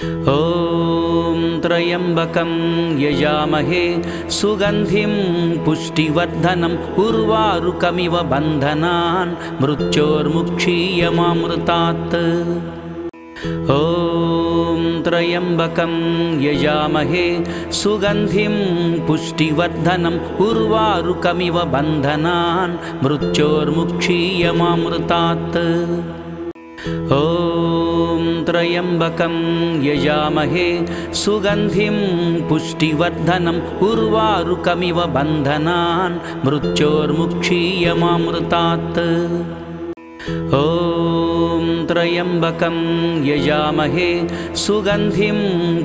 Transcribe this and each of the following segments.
ॐ त्र्यम्बकं यजामहे सुगन्धिं पुष्टिवर्धनम् उर्वारुकमिव बन्धनान् मृत्योर्मुक्षीयमामृतात्। ॐ त्र्यम्बकं यजामहे सुगन्धिं पुष्टिवर्धनम् उर्वारुकमिव बन्धनान् मृत्योर्मुक्षीयमामृतात्। ॐ त्र्यम्बकं यजामहे सुगन्धिं पुष्टिवर्धनम् उर्वारुकमिव बन्धनान् मृत्योर्मुक्षीयमामृतात्। ॐ त्र्यम्बकं यजामहे सुगन्धिं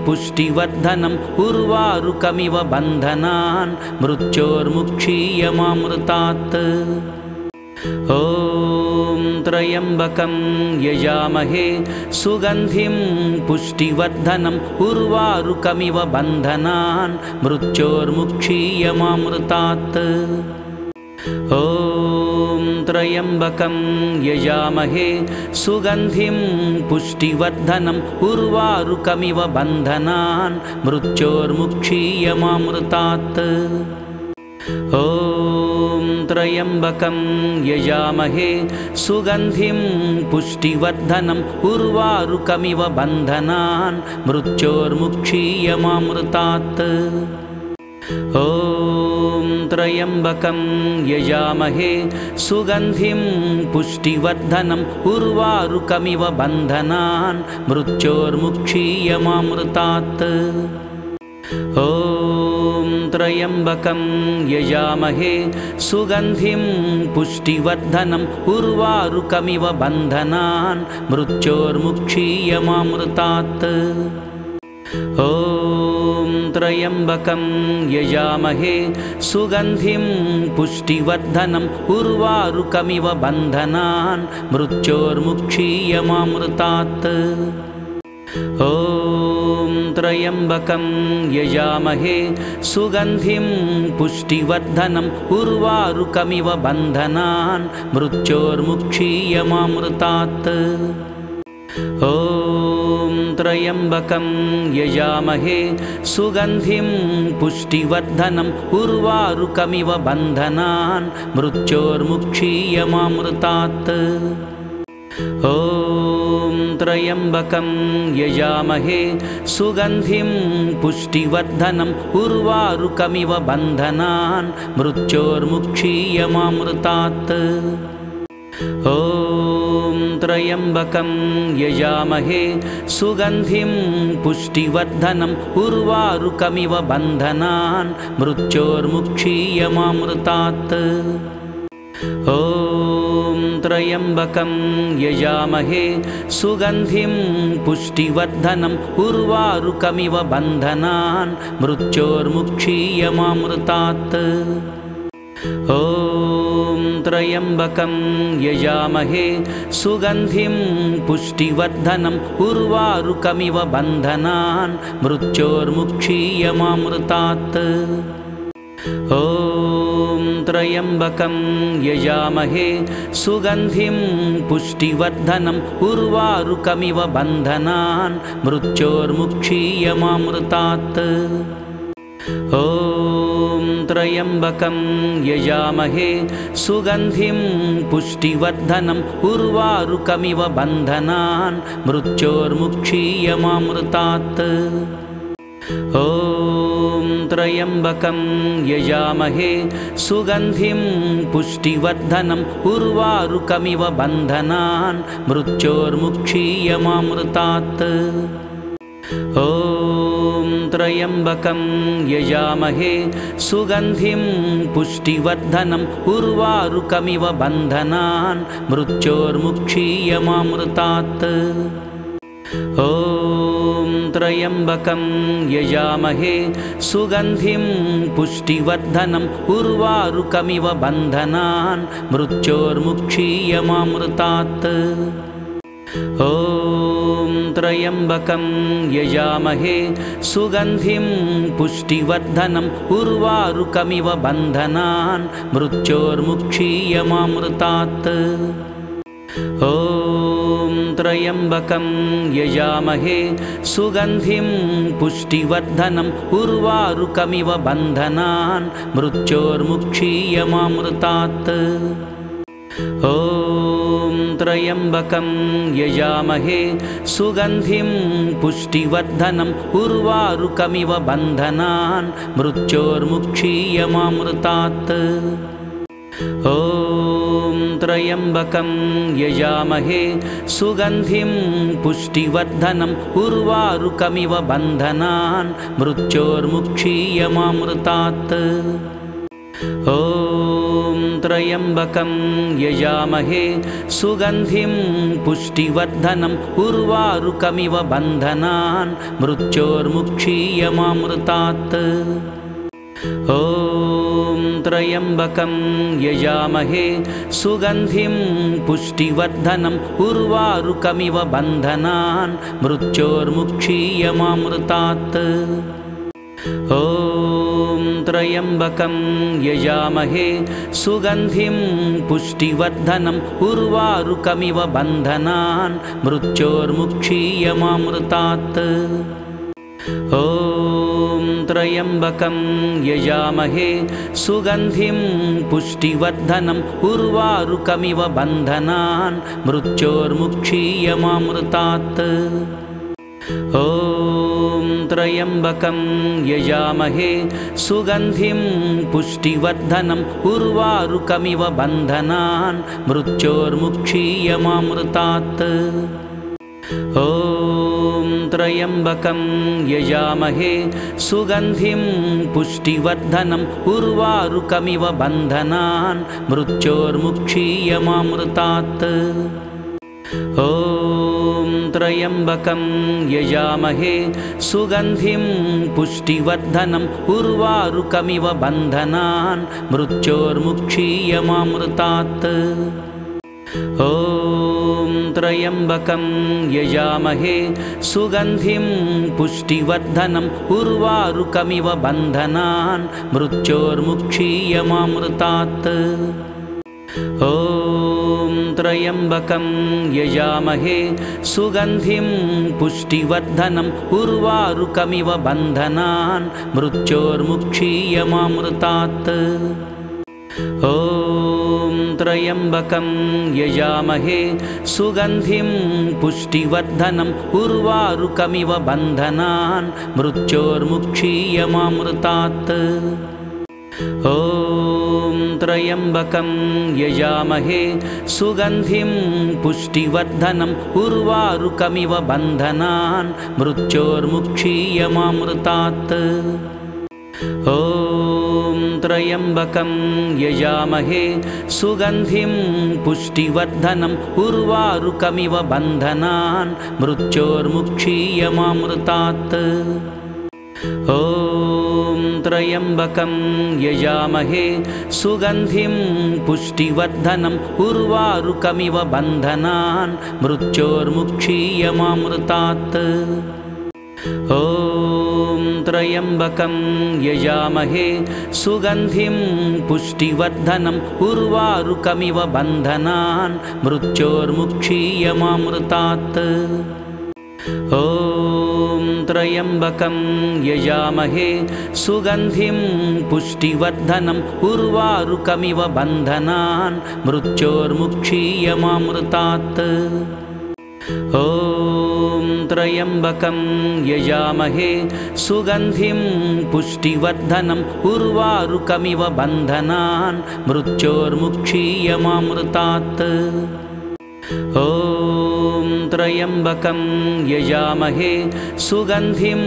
पुष्टिवर्धनम् उर्वारुकमिव बन्धनान् मृत्योर्मुक्षीयमामृतात्। ॐ त्र्यम्बकं यजामहे सुगन्धिं पुष्टिवर्धनम् उर्वारुकमिव बन्धनान् मृत्योर्मुक्षीयमामृतात्। ॐ त्र्यम्बकं यजामहे सुगन्धिं पुष्टिवर्धनम् उर्वारुकमिव बन्धनान् मृत्योर्मुक्षीयमामृतात्। ॐ त्र्यम्बकं यजामहे सुगन्धिं पुष्टिवर्धनम् उर्वारुकमिव बन्धनान् मृत्योर्मुक्षीयमामृतात्। ॐ त्र्यम्बकं यजामहे सुगन्धिं पुष्टिवर्धनम् उर्वारुकमिव बन्धनान् मृत्योर्मुक्षीयमामृतात्। ॐ त्र्यम्बकं यजामहे सुगन्धिं पुष्टिवर्धनम् उर्वारुकमिव बन्धनान् मृत्योर्मुक्षीयमामृतात्। ॐ त्र्यम्बकं यजामहे सुगन्धिं पुष्टिवर्धनम् उर्वारुकमिव बन्धनान् मृत्योर्मुक्षीयमामृतात्। ॐ त्र्यम्बकं यजामहे सुगन्धिं पुष्टिवर्धनम् उर्वारुकमिव बन्धनान् मृत्योर्मुक्षीयमामृतात्। ॐ त्र्यम्बकं यजामहे सुगन्धिं पुष्टिवर्धनम् उर्वारुकमिव बन्धनान् मृत्योर्मुक्षीयमामृतात्। ॐ त्र्यम्बकं यजामहे सुगन्धिं पुष्टिवर्धनम् उर्वारुकमिव बन्धनान् मृत्योर्मुक्षीयमामृतात्। ॐ त्र्यम्बकं यजामहे सुगन्धिं पुष्टिवर्धनम् उर्वारुकमिव बन्धनान् मृत्योर्मुक्षीयमामृतात्। ॐ त्र्यम्बकं यजामहे सुगन्धिं पुष्टिवर्धनम् उर्वारुकमिव बन्धनान् मृत्योर्मुक्षीयमामृतात्। ॐ त्र्यम्बकं यजामहे सुगन्धिं पुष्टिवर्धनम् उर्वारुकमिव बन्धनान् मृत्योर्मुक्षीयमामृतात्। ॐ त्र्यम्बकं यजामहे सुगन्धिं पुष्टिवर्धनम् उर्वारुकमिव बन्धनान् मृत्योर्मुक्षीयमामृतात्। ॐ त्र्यम्बकं यजामहे सुगन्धिं पुष्टिवर्धनम् उर्वारुकमिव बन्धनान् मृत्योर्मुक्षीयमामृतात्। ॐ त्र्यम्बकं यजामहे सुगन्धिं पुष्टिवर्धनम् उर्वारुकमिव बन्धनान् मृत्योर्मुक्षीयमामृतात्। ॐ त्र्यम्बकं यजामहे सुगन्धिं पुष्टिवर्धनम् उर्वारुकमिव बन्धनान् मृत्योर्मुक्षीयमामृतात्। ॐ त्र्यम्बकं यजामहे सुगन्धिं पुष्टिवर्धनम् उर्वारुकमिव बन्धनान् मृत्योर्मुक्षीयमामृतात्। ॐ त्र्यम्बकं यजामहे सुगन्धिं पुष्टिवर्धनम् उर्वारुकमिव बन्धनान् मृत्योर्मुक्षीयमामृतात्। ॐ त्र्यम्बकं यजामहे सुगन्धिं पुष्टिवर्धनम् उर्वारुकमिव बन्धनान् मृत्योर्मुक्षीयमामृतात् ॐ त्र्यम्बकं यजामहे सुगन्धिं पुष्टिवर्धनम् उर्वारुकमिव बन्धनान् मृत्योर्मुक्षीयमामृतात् ॐ त्र्यम्बकं यजामहे सुगन्धिं पुष्टिवर्धनम् उर्वारुकमिव बन्धनान् मृत्योर्मुक्षीयमामृतात् ॐ त्र्यम्बकं यजामहे सुगन्धिं पुष्टिवर्धनम् उर्वारुकमिव बन्धनान् मृत्योर्मुक्षीयमामृतात् ॐ त्र्यम्बकं यजामहे सुगन्धिं पुष्टिवर्धनम् उर्वारुकमिव बन्धनान् मृत्योर्मुक्षीयमामृतात् ॐ त्र्यम्बकं यजामहे सुगन्धिं पुष्टिवर्धनम् उर्वारुकमिव बन्धनान् मृत्योर्मुक्षीयमामृतात् ॐ त्र्यम्बकं यजामहे सुगन्धिं पुष्टिवर्धनम् उर्वारुकमिव बन्धनान् मृत्योर्मुक्षीयमामृतात् ॐ त्र्यम्बकं यजामहे सुगन्धिं पुष्टिवर्धनम् उर्वारुकमिव बन्धनान् मृत्योर्मुक्षीयमामृतात् ॐ त्र्यम्बकं यजामहे सुगन्धिं पुष्टिवर्धनम् उर्वारुकमिव बन्धनान् मृत्योर्मुक्षीयमामृतात् ॐ त्र्यम्बकं यजामहे सुगन्धिं पुष्टिवर्धनम् उर्वारुकमिव बन्धनान् मृत्योर्मुक्षीयमामृतात् ॐ त्र्यम्बकं यजामहे सुगन्धिं पुष्टिवर्धनम् उर्वारुकमिव बन्धनान् मृत्योर्मुक्षीयमामृतात् ॐ त्र्यम्बकं यजामहे सुगन्धिं पुष्टिवर्धनम् उर्वारुकमिव बन्धनान् मृत्योर्मुक्षीयमामृतात् ॐ त्र्यम्बकं यजामहे सुगन्धिं पुष्टिवर्धनम् उर्वारुकमिव बन्धनान् मृत्योर्मुक्षीयमामृतात् ॐ त्र्यम्बकं यजामहे सुगन्धिं पुष्टिवर्धनम् उर्वारुकमिव बन्धनान् मृत्योर्मुक्षीयमामृतात् ॐ त्र्यम्बकं यजामहे सुगन्धिं पुष्टिवर्धनम् उर्वारुकमिव बन्धनान् मृत्योर्मुक्षीयमामृतात् ॐ त्र्यम्बकं यजामहे सुगन्धिं पुष्टिवर्धनम् उर्वारुकमिव बन्धनान् मृत्योर्मुक्षीयमामृतात् ॐ त्र्यम्बकं यजामहे सुगन्धिं पुष्टिवर्धनम् उर्वारुकमिव बन्धनान् मृत्योर्मुक्षीयमामृतात् ॐ त्र्यम्बकं यजामहे सुगन्धिं पुष्टिवर्धनम् उर्वारुकमिव बन्धनान् मृत्योर्मुक्षीयमामृतात् ॐ त्र्यम्बकं यजामहे सुगन्धिं पुष्टिवर्धनम् उर्वारुकमिव बन्धनान् मृत्योर्मुक्षीयमामृतात् ॐ त्र्यम्बकं यजामहे सुगन्धिं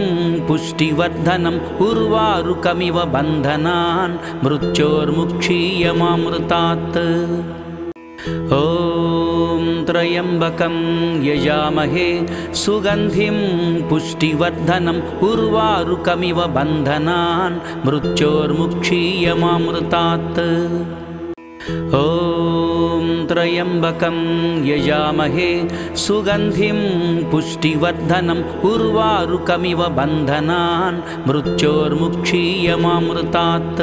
पुष्टिवर्धनम् उर्वारुकमिव बन्धनान् मृत्योर्मुक्षीयमामृतात् ॐ त्र्यम्बकं यजामहे सुगन्धिं पुष्टिवर्धनम् उर्वारुकमिव बन्धनान् मृत्योर्मुक्षीयमामृतात् ॐ त्र्यम्बकं यजामहे सुगन्धिं पुष्टिवर्धनम् उर्वारुकमिव बन्धनान् मृत्योर्मुक्षीयमामृतात्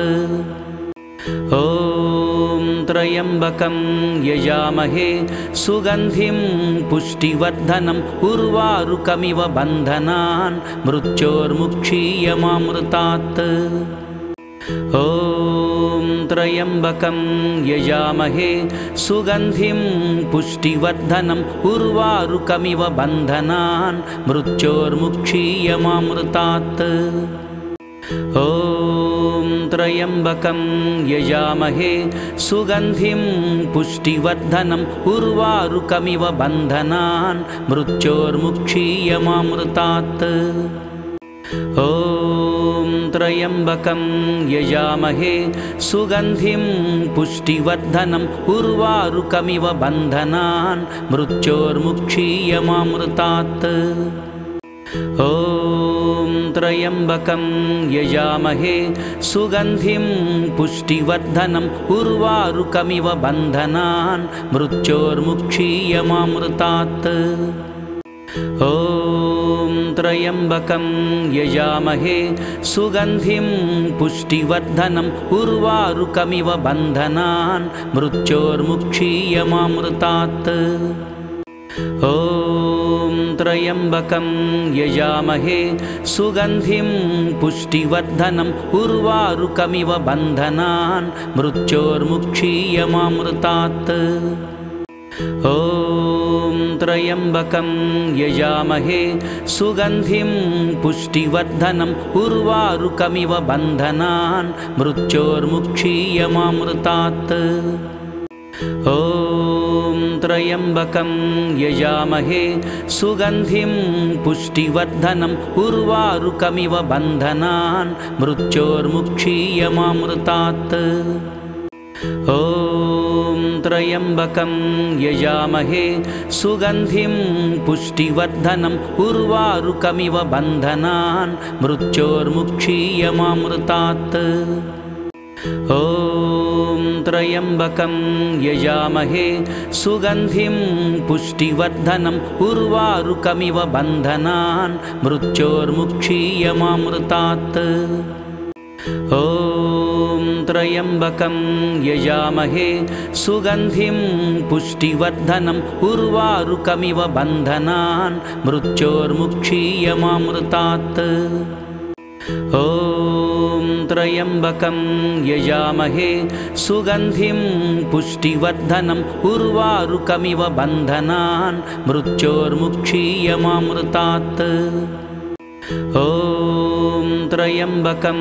ॐ त्र्यम्बकं यजामहे सुगन्धिं पुष्टिवर्धनम् उर्वारुकमिव बन्धनान् मृत्योर्मुक्षीयमामृतात् ॐ त्र्यम्बकं यजामहे सुगन्धिं पुष्टिवर्धनम् उर्वारुकमिव बन्धनान् मृत्योर्मुक्षीयमामृतात् ॐ त्र्यम्बकं यजामहे सुगन्धिं पुष्टिवर्धनम् उर्वारुकमिव बन्धनान् मृत्योर्मुक्षीयमामृतात् ॐ त्र्यम्बकं यजामहे सुगन्धिं पुष्टिवर्धनम् उर्वारुकमिव बन्धनान् मृत्योर्मुक्षीयमामृतात् ॐ त्र्यम्बकं यजामहे सुगन्धिं पुष्टिवर्धनम् उर्वारुकमिव बन्धनान् मृत्योर्मुक्षीयमामृतात् ॐ त्र्यम्बकं यजामहे सुगन्धिं पुष्टिवर्धनम् उर्वारुकमिव बन्धनान् मृत्योर्मुक्षीयमामृतात् ॐ त्र्यम्बकं यजामहे सुगन्धिं पुष्टिवर्धनम् उर्वारुकमिव बन्धनान् मृत्योर्मुक्षीयमामृतात् ॐ त्र्यम्बकं यजामहे सुगन्धिं पुष्टिवर्धनम् उर्वारुकमिव बन्धनान् मृत्योर्मुक्षीयमामृतात् ॐ त्र्यम्बकं यजामहे सुगन्धिं पुष्टिवर्धनम् उर्वारुकमिव बन्धनान् मृत्योर्मुक्षीयमामृतात् ॐ त्र्यम्बकं यजामहे सुगन्धिं पुष्टिवर्धनम् उर्वारुकमिव बन्धनान् मृत्योर्मुक्षीयमामृतात् ॐ त्र्यम्बकं यजामहे सुगन्धिं पुष्टिवर्धनम् उर्वारुकमिव बन्धनान् मृत्योर्मुक्षीयमामृतात् ॐ त्र्यम्बकं यजामहे सुगन्धिं पुष्टिवर्धनम् उर्वारुकमिव बन्धनान् मृत्योर्मुक्षीयमामृतात् ॐ त्र्यम्बकं यजामहे सुगन्धिं पुष्टिवर्धनम् उर्वारुकमिव बन्धनान् मृत्योर्मुक्षीयमामृतात् ॐ त्र्यम्बकं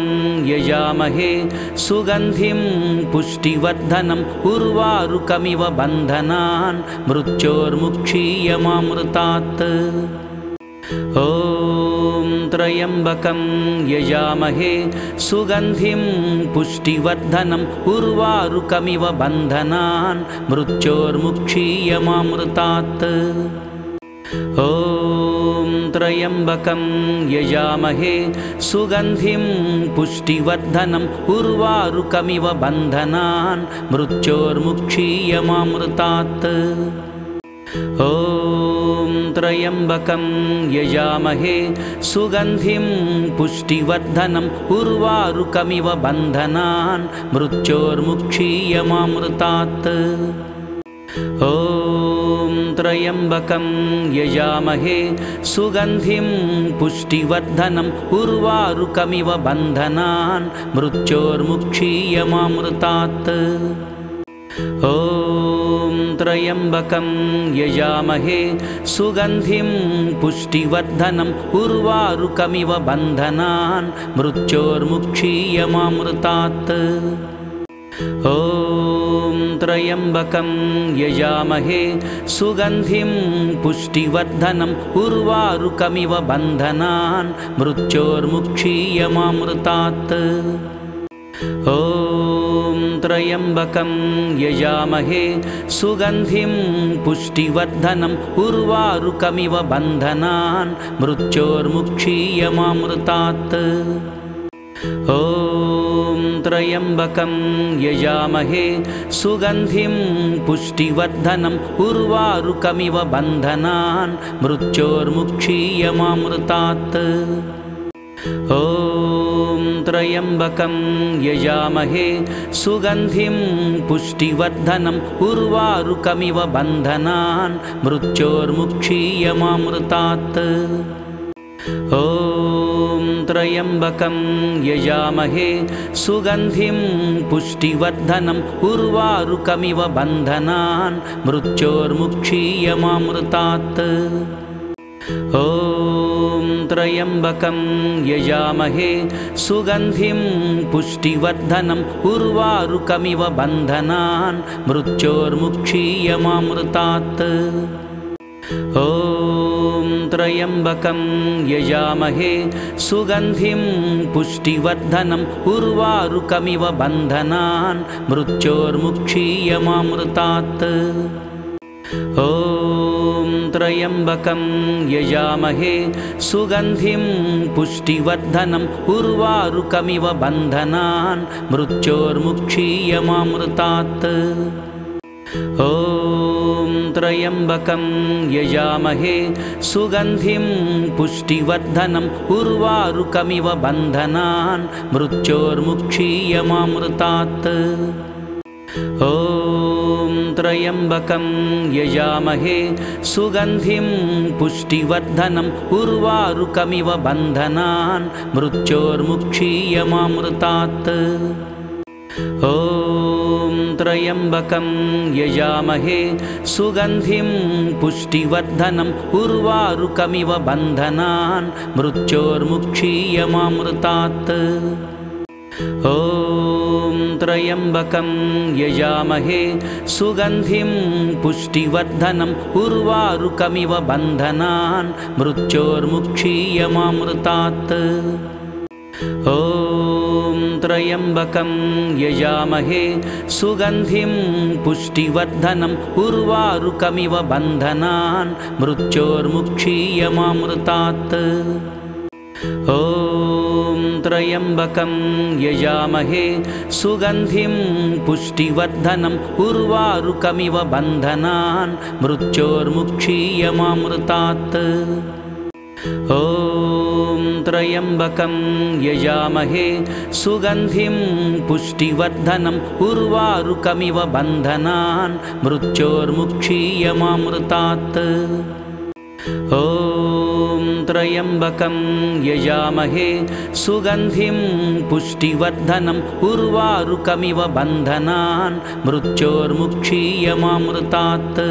यजामहे सुगन्धिं पुष्टिवर्धनम् उर्वारुकमिव बन्धनान् मृत्योर्मुक्षीयमामृतात् ॐ त्र्यम्बकं यजामहे सुगन्धिं पुष्टिवर्धनम् उर्वारुकमिव बन्धनान् मृत्योर्मुक्षीयमामृतात् ॐ त्र्यम्बकं यजामहे सुगन्धिं पुष्टिवर्धनम् उर्वारुकमिव बन्धनान् मृत्योर्मुक्षीयमामृतात् ॐ त्र्यम्बकं यजामहे सुगन्धिं पुष्टिवर्धनम् उर्वारुकमिव बन्धनान् मृत्योर्मुक्षीयमामृतात् ॐ त्र्यम्बकं यजामहे सुगन्धिं पुष्टिवर्धनम् उर्वारुकमिव बन्धनान् मृत्योर्मुक्षीयमामृतात् ॐ त्र्यम्बकं यजामहे सुगन्धिं पुष्टिवर्धनम् उर्वारुकमिव बन्धनान् मृत्योर्मुक्षीयमामृतात् ॐ त्र्यम्बकं यजामहे सुगन्धिं पुष्टिवर्धनम् उर्वारुकमिव बन्धनान् मृत्योर्मुक्षीयमामृतात् ॐ त्र्यम्बकं यजामहे सुगन्धिं पुष्टिवर्धनम् उर्वारुकमिव बन्धनान् मृत्योर्मुक्षीयमामृतात् ॐ त्र्यम्बकं यजामहे सुगन्धिं पुष्टिवर्धनम् उर्वारुकमिव बन्धनान् मृत्योर्मुक्षीयमामृतात् ॐ त्र्यम्बकं यजामहे सुगन्धिं पुष्टिवर्धनम् उर्वारुकमिव बन्धनान् मृत्योर्मुक्षीयमामृतात् ॐ त्र्यम्बकं यजामहे सुगन्धिं पुष्टिवर्धनम् उर्वारुकमिव बन्धनान् मृत्योर्मुक्षीयमामृतात् ॐ त्र्यम्बकं यजामहे सुगन्धिं पुष्टिवर्धनम् उर्वारुकमिव बन्धनान् मृत्योर्मुक्षीयमामृतात् ॐ त्र्यम्बकं यजामहे सुगन्धिं पुष्टिवर्धनम् उर्वारुकमिव बन्धनान् मृत्योर्मुक्षीयमामृतात् ॐ त्र्यम्बकं यजामहे सुगन्धिं पुष्टिवर्धनम् उर्वारुकमिव बन्धनान् मृत्योर्मुक्षीयमामृतात् ॐ त्र्यम्बकं यजामहे सुगन्धिं पुष्टिवर्धनम् उर्वारुकमिव बन्धनान् मृत्योर्मुक्षीयमामृतात् ॐ त्र्यम्बकं यजामहे सुगन्धिं पुष्टिवर्धनम् उर्वारुकमिव बन्धनान् मृत्योर्मुक्षीयमामृतात् ॐ त्र्यम्बकं यजामहे सुगन्धिं पुष्टिवर्धनम् उर्वारुकमिव बन्धनान् मृत्योर्मुक्षीयमामृतात् ॐ त्र्यम्बकं यजामहे सुगन्धिं पुष्टिवर्धनम् उर्वारुकमिव बन्धनान् मृत्योर्मुक्षीयमामृतात् ॐ त्र्यम्बकं यजामहे सुगन्धिं पुष्टिवर्धनम् उर्वारुकमिव बन्धनान् मृत्योर्मुक्षीयमामृतात् ॐ त्र्यम्बकं यजामहे सुगन्धिं पुष्टिवर्धनम् उर्वारुकमिव बन्धनान् मृत्योर्मुक्षीयमामृतात् ॐ त्र्यम्बकं यजामहे सुगन्धिं पुष्टिवर्धनम् उर्वारुकमिव बन्धनान् मृत्योर्मुक्षीयमामृतात् ॐ त्र्यम्बकं यजामहे सुगन्धिं पुष्टिवर्धनम् उर्वारुकमिव बन्धनान् मृत्योर्मुक्षीयमामृतात्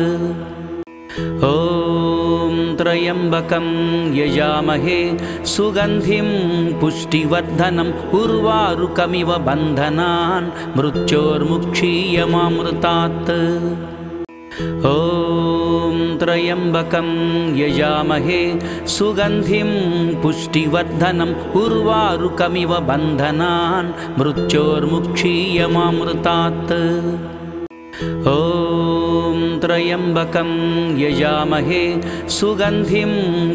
ॐ त्र्यम्बकं यजामहे सुगन्धिं पुष्टिवर्धनम् उर्वारुकमिव बन्धनान् मृत्योर्मुक्षीयमामृतात् ॐ त्र्यम्बकं यजामहे सुगन्धिं पुष्टिवर्धनम् उर्वारुकमिव बन्धनान् मृत्योर्मुक्षीयमामृतात् ॐ त्र्यम्बकं यजामहे सुगन्धिं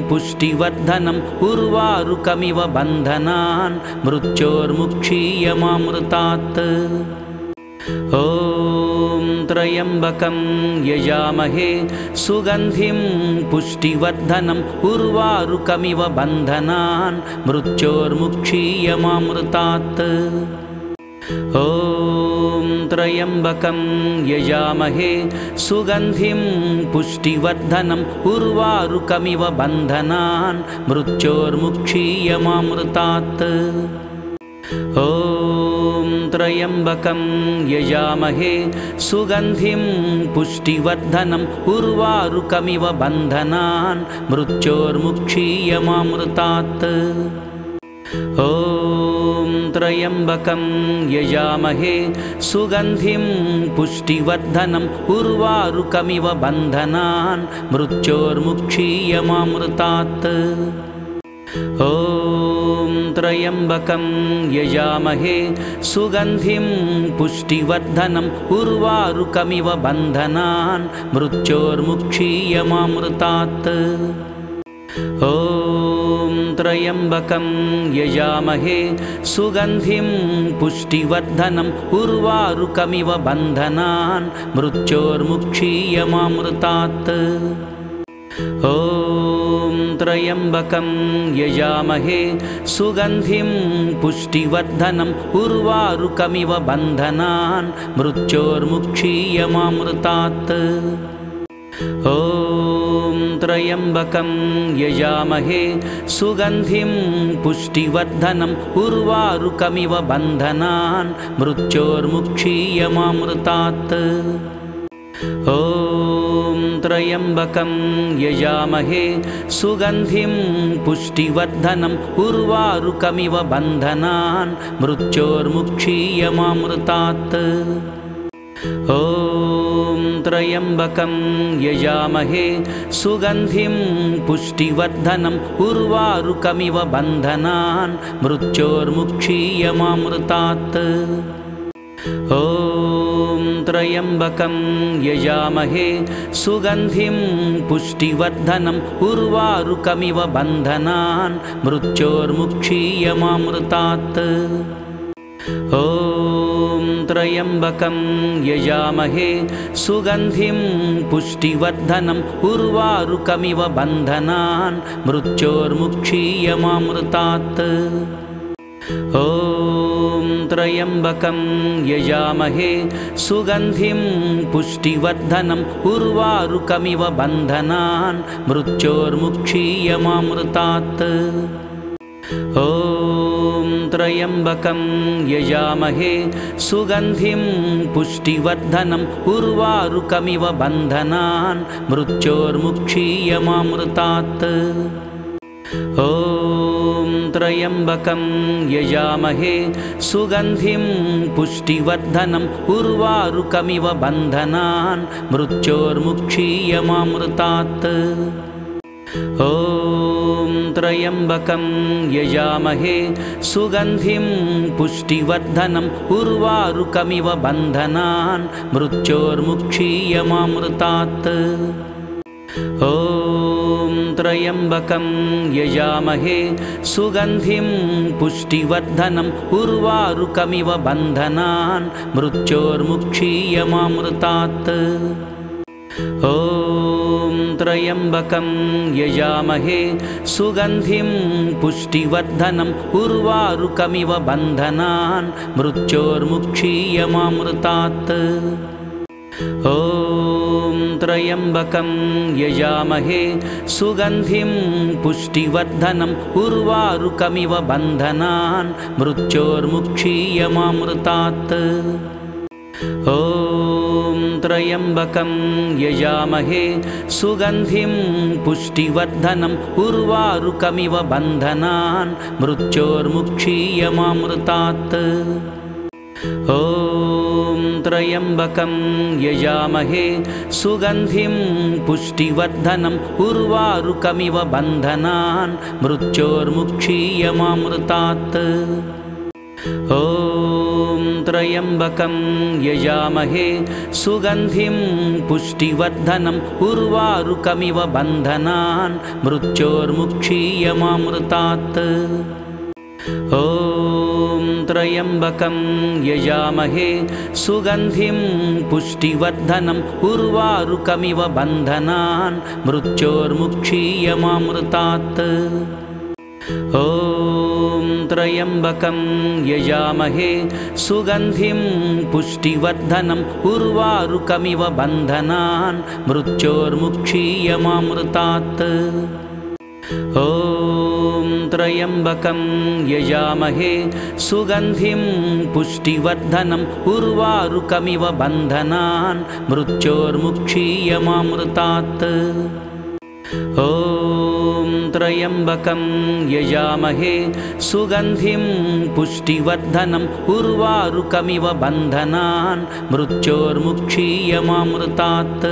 पुष्टिवर्धनम् उर्वारुकमिव बन्धनान् मृत्योर्मुक्षीयमामृतात् ॐ त्र्यम्बकं यजामहे सुगन्धिं पुष्टिवर्धनम् उर्वारुकमिव बन्धनान् मृत्योर्मुक्षीयमामृतात् ॐ त्र्यम्बकं यजामहे सुगन्धिं पुष्टिवर्धनम् उर्वारुकमिव बन्धनान् मृत्योर्मुक्षीयमामृतात् ॐ त्र्यम्बकं यजामहे सुगन्धिं पुष्टिवर्धनम् उर्वारुकमिव बन्धनान् मृत्योर्मुक्षीयमामृतात् ॐ त्र्यम्बकं यजामहे सुगन्धिं पुष्टिवर्धनम् उर्वारुकमिव बन्धनान् मृत्योर्मुक्षीयमामृतात् ॐ त्र्यम्बकं यजामहे सुगन्धिं पुष्टिवर्धनम् उर्वारुकमिव बन्धनान् मृत्योर्मुक्षीयमामृतात् ॐ त्र्यम्बकं यजामहे सुगन्धिं पुष्टिवर्धनम् उर्वारुकमिव बन्धनान् मृत्योर्मुक्षीयमामृतात् ॐ त्र्यम्बकं यजामहे सुगन्धिं पुष्टिवर्धनम् उर्वारुकमिव बन्धनान् मृत्योर्मुक्षीयमामृतात् ॐ त्र्यम्बकं यजामहे सुगन्धिं पुष्टिवर्धनम् उर्वारुकमिव बन्धनान् मृत्योर्मुक्षीयमामृतात् ॐ त्र्यम्बकं यजामहे सुगन्धिं पुष्टिवर्धनम् उर्वारुकमिव बन्धनान् मृत्योर्मुक्षीयमामृतात् ॐ त्र्यम्बकं यजामहे सुगन्धिं पुष्टिवर्धनम् उर्वारुकमिव बन्धनान् मृत्योर्मुक्षीयमामृतात् ॐ त्र्यम्बकं यजामहे सुगन्धिं पुष्टिवर्धनम् उर्वारुकमिव बन्धनान् मृत्योर्मुक्षीयमामृतात् ॐ त्र्यम्बकं यजामहे सुगन्धिं पुष्टिवर्धनम् उर्वारुकमिव बन्धनान् मृत्योर्मुक्षीयमामृतात् ॐ त्र्यम्बकं यजामहे सुगन्धिं पुष्टिवर्धनम् उर्वारुकमिव बन्धनान् मृत्योर्मुक्षीयमामृतात् ॐ त्र्यम्बकं यजामहे सुगन्धिं पुष्टिवर्धनम् उर्वारुकमिव बन्धनान् मृत्योर्मुक्षीयमामृतात् ॐ त्र्यम्बकं यजामहे सुगन्धिं पुष्टिवर्धनम् उर्वारुकमिव बन्धनान् मृत्योर्मुक्षीयमामृतात् ॐ त्र्यम्बकं यजामहे सुगन्धिं पुष्टिवर्धनम् उर्वारुकमिव बन्धनान् मृत्योर्मुक्षीयमामृतात् ॐ त्र्यम्बकं यजामहे सुगन्धिं पुष्टिवर्धनम् उर्वारुकमिव बन्धनान् मृत्योर्मुक्षीयमामृतात् ॐ त्र्यम्बकं यजामहे सुगन्धिं पुष्टिवर्धनम् उर्वारुकमिव बन्धनान् मृत्योर्मुक्षीयमामृतात् ॐ त्र्यम्बकं यजामहे सुगन्धिं पुष्टिवर्धनम् उर्वारुकमिव बन्धनान् मृत्योर्मुक्षीयमामृतात् ॐ त्र्यम्बकं यजामहे सुगन्धिं पुष्टिवर्धनम् उर्वारुकमिव बन्धनान् मृत्योर्मुक्षीयमामृतात् ॐ त्र्यम्बकं यजामहे सुगन्धिं पुष्टिवर्धनम् उर्वारुकमिव बन्धनान् मृत्योर्मुक्षीयमामृतात् ॐ त्र्यम्बकं यजामहे सुगन्धिं पुष्टिवर्धनम् उर्वारुकमिव बन्धनान् मृत्योर्मुक्षीयमामृतात् ॐ त्र्यम्बकं यजामहे सुगन्धिं पुष्टिवर्धनम् उर्वारुकमिव बन्धनान् मृत्योर्मुक्षीयमामृतात् ॐ त्र्यम्बकं यजामहे सुगन्धिं पुष्टिवर्धनम् उर्वारुकमिव बन्धनान् मृत्योर्मुक्षीयमामृतात् ॐ त्र्यम्बकं यजामहे सुगन्धिं पुष्टिवर्धनम् उर्वारुकमिव बन्धनान् मृत्योर्मुक्षीयमामृतात् ॐ त्र्यम्बकं यजामहे सुगन्धिं पुष्टिवर्धनम् उर्वारुकमिव बन्धनान् मृत्योर्मुक्षीयमामृतात्